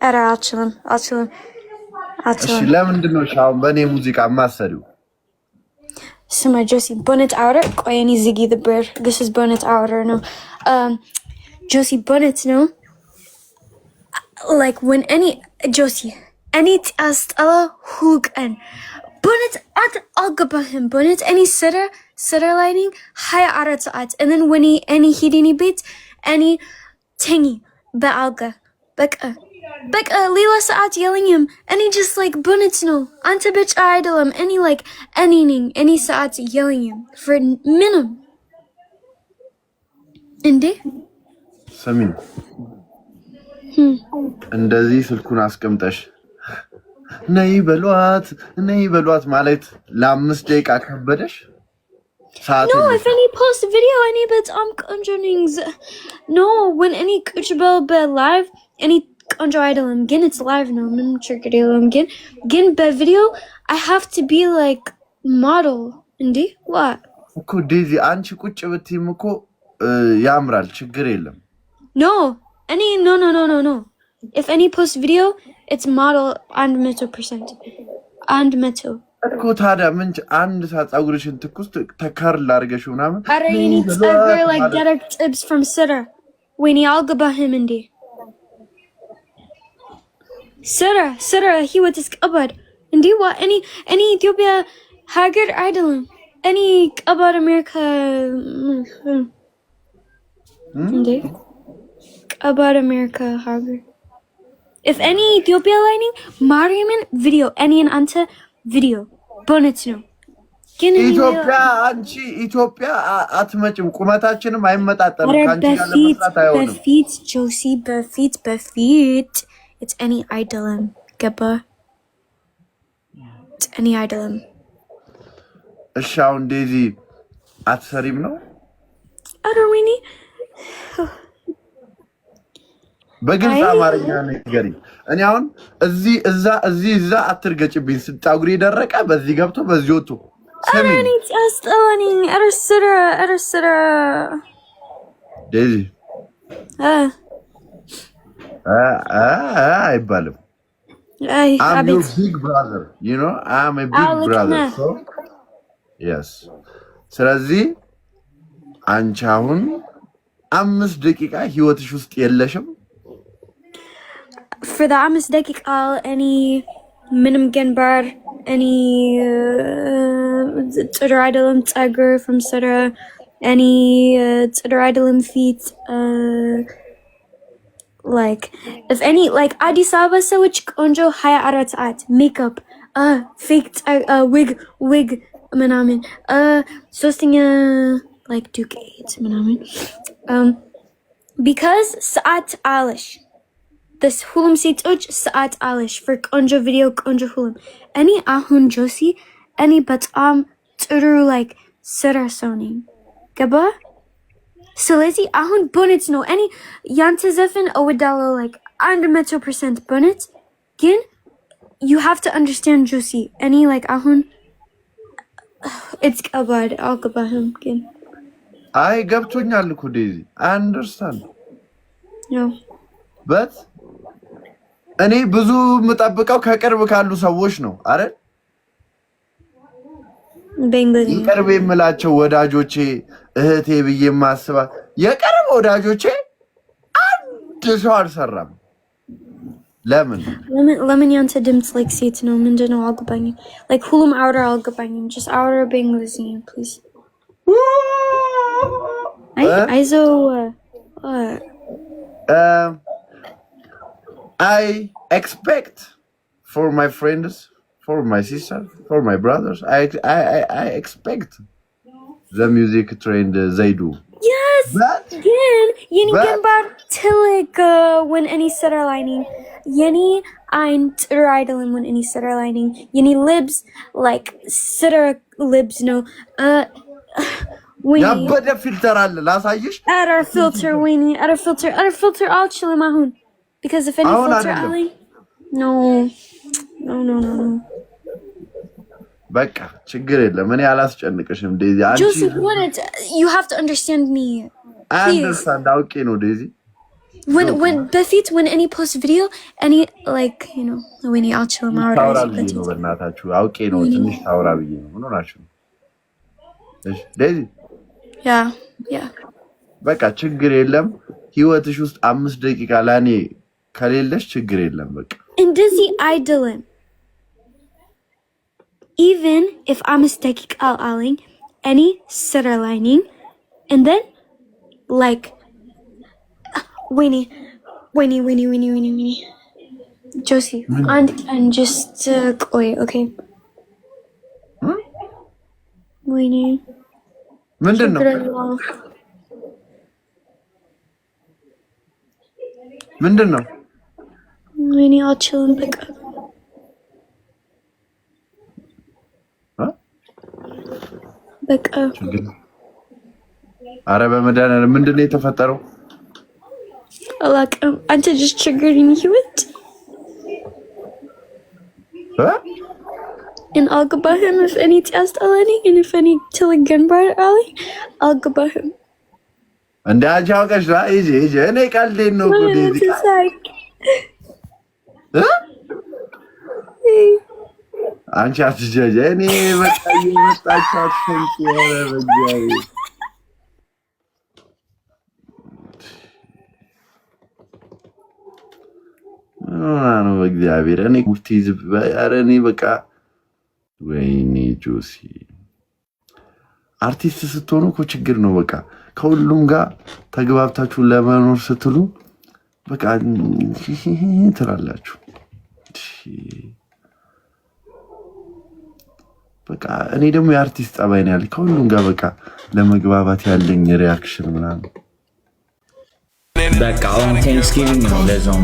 ኧረ አልችልም። እሺ ለምንድነው ሻው በኔ ሙዚቃ ማሰሪው? ስማ ጆሲ bonnet outer ቆይ እኔ ዝጊ the bird this is bonnet outer no ጆሲ bonnet no like when any tastal hookን bonnet at algabahim bonnet any sitter lining high arat and then when any hidini bit any tingy baalga በቃ ሌላ ሰዓት የለኝም እኔ just like bonnet ነው አንተ ብቻ አይደለም እኔ like any ሰዓት የለኝም for minimum እንዴ ሰሚን እንደዚህ ስልኩን አስቀምጠሽ ነይ በሏት ማለት ለ5 ደቂቃ ከበደሽ No, if any post video any በጣም ቆንጆ ነኝ no when any ቁጭበል በlive any ቆንጆ አይደለም ግን it's live ነው ምንም ችግር የለም ግን በቪዲዮ I have to be like model እንዴ what እኮ ዴዚ አንቺ ቁጭ ብትይም እኮ ያምራል ችግር የለም no any no if any post video it's model 100% እኮ ታዲያ ምን አንድ ሳጻጉርሽን ትኩስ ተካርል አድርገሽው ምናምን አረ እኔ ጸጉር like direct tips from sitter when ያልገባህም እንዴ Sir, he was discovered. And do what any Ethiopia haggard idol. Any about America about America haggard. If any Ethiopia lining, Mariaman video, any an anta video. Bonnet no. ኢትዮጵያ አትመጭም ቁመታችንም አይመጣጠንም ካንቺ ጋር ለመስራት አይሆንም በፊት ጆሲ በፊት It's any idolum, Gabba. It's any idolum. Shaun Daisy አትሰሪም ነው? I don't really. በግልጽ አማርኛ ንገሪኝ። እኔ አሁን እዛ አትርገጭብኝ። ስጣጉሪ ደረቀ በዚህ ገብቶ በዚህ ወጥቶ ሰሚ እኔ አስጠላኝ። አረስራ ዴዚ አይባልም I'm your big brother you know I'm a big brother so yes ስለዚህ አንቺ አሁን 5 ደቂቃ ህይወትሽ ውስጥ የለሽም for the 5 ደቂቃ any ምንም ገንባር any ጥሩ አይደለም ጸጉር from Sara any ጥሩ አይደለም feet like if any like Addis Ababa ሰዎች ቆንጆ 24 ሰዓት makeup fake wig ምናምን ሶስተኛ like ducate ምናምን because ሰዓት አለሽ this ሁሉም ሴቶች ሰዓት አለሽ for ቆንጆ ቪዲዮ ቆንጆ ሁሉም እኔ አሁን ጆሲ እኔ በጣም ጥሩ like ስራ ሰው ነኝ ገባ ስለዚህ አሁን bonnet ነው እኔ ያንተ ዘፈን እወዳለሁ like 100% bonnet ግን you have to understand Josie any like አሁን it's ከባድ አልገባህም ግን አይ ገብቶኛል እኮ ዴዚ I understand no but እኔ ብዙ ምጠብቀው ከቅርብ ካሉ ሰዎች ነው አይደል በእንግሊዝ ቅርብ የምላቸው ወዳጆቼ እህቴ ብዬ ማስባ የቅርብ ወዳጆቼ አንድ ሰው አልሰራም ለምን ያንተ ድምጽ like ሴት ነው ምንድነው አልገባኝም like ሁሉም አውራ አልገባኝም just አውራ በእንግሊዝ please አይዞ I expect for my friends for my sister for my brothers I expect the music trend they do yes again yeni gambar like when any center lining yeni ein idling when any center lining yeni libs like center libs no ያበደ ፊልተር አለ ላሳይሽ አረ filter weenie አረ filter all chill mahun because if any filter ali no በቃ ችግር የለም እኔ አላስጨንቅሽም ዴዚ አንቺ Joseph what you have to understand me I understand አውቄ ነው ዴዚ when any post video, any like, you know, when you out chill out. ታውራብኝ ነው በእናታችሁ አውቄ ነው ትንሽ ታውራብኝ ነው ምን ሆናችሁ እሺ ዴዚ ያ በቃ ችግር የለም ህይወትሽ ውስጥ 5 ደቂቃ ለኔ ከሌለሽ ችግር የለም በቃ እንደዚህ አይደለም even if I'm a sticky አለኝ any sitter lining and then like Winnie Josie and just okay Winnie ምንድነው Winnie አልችልም በቃ በቃ አረ በመድኃኒዓለም ምንድነው የተፈጠረው አላውቅም አንተ just triggering ህይወት and አልገባህም if any ያስጠላኝ and if any telegram bar አለኝ አልገባህም እንደ አንቺ አውቀሽ ነው እጂ እኔ ቀልዴን ነው ጉዴ አንቺ አትጀጀ እኔ በቃ የመጣችሁ አትፈንቂ ያረጋይ ነው በእግዚአብሔር እኔ ጉርቲዝ አረኔ በቃ ወይኔ ጆሲ አርቲስት ስትሆኑ እኮ ችግር ነው በቃ ከሁሉም ጋር ተግባብታችሁ ለመኖር ስትሉ በቃ ትላላችሁ በቃ እኔ ደግሞ የአርቲስት ጸባይ ነው ያለኝ ከሁሉም ጋር በቃ ለመግባባት ያለኝ ሪአክሽን ምናምን በቃ አሁን ቴንክስጊቪንግ ነው ለዛው